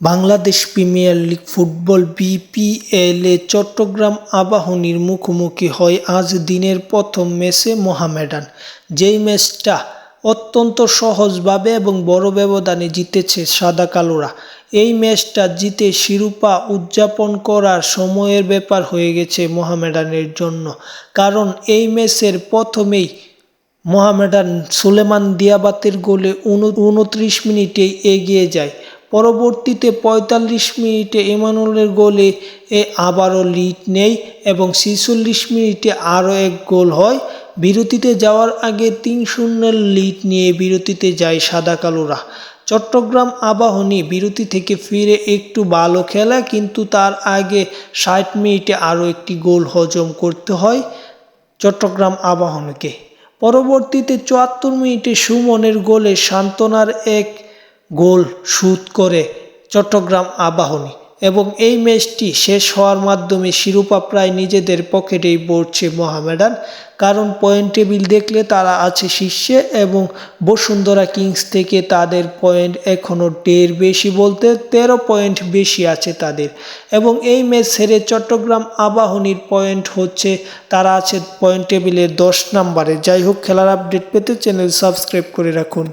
Bangladesh premier league football বিপিএলে চট্টগ্রাম আবাহনীর মুখোমুখি হয় আজ দিনের প্রথম ম্যাচে মোহামেডান। যেই ম্যাচটা অত্যন্ত সহজভাবে এবং বড় ব্যবধানে জিতেছে সাদা কালোরা। এই ম্যাচটা জিতে শিরোপা উদযাপন করার সময়ের ব্যাপার হয়ে গেছে মোহামেডানের জন্য, কারণ এই ম্যাচের প্রথমেই মোহামেডান সুলেমান দিয়াবাতের গোলে 29 মিনিটেই এগিয়ে যায়। পরবর্তীতে 45 মিনিটে ইমানুয়েলের গোলে আবারও লিড নেয় এবং 46 মিনিটে আরও এক গোল হয়। বিরতিতে যাওয়ার আগে 3-0 লিড নিয়ে বিরতিতে যায় সাদা কালোরা। চট্টগ্রাম আবাহনী বিরতি থেকে ফিরে একটু ভালো খেলা, কিন্তু তার আগে 60 মিনিটে আরও একটি গোল হজম করতে হয় চট্টগ্রাম আবাহনীকে। পরবর্তীতে 74 মিনিটে সুমনের গোলে সান্ত্বনার এক গোল শোধ করে চট্টগ্রাম আবাহনী এবং এই ম্যাচটি শেষ হওয়ার মাধ্যমে শিরোপা প্রায় নিজেদের পকেটেই পড়ছে মোহামেডান, কারণ পয়েন্ট টেবিল দেখলে তারা আছে শীর্ষে এবং বসুন্ধরা কিংস থেকে তাদের পয়েন্ট এখনও বেশি, বলতে 13 পয়েন্ট বেশি আছে তাদের। এবং এই ম্যাচ হেরে চট্টগ্রাম আবাহনীর পয়েন্ট হচ্ছে, তারা আছে পয়েন্ট টেবিলে 10 নম্বরে। যাই হোক, খেলার আপডেট পেতে চ্যানেল সাবস্ক্রাইব করে রাখুন।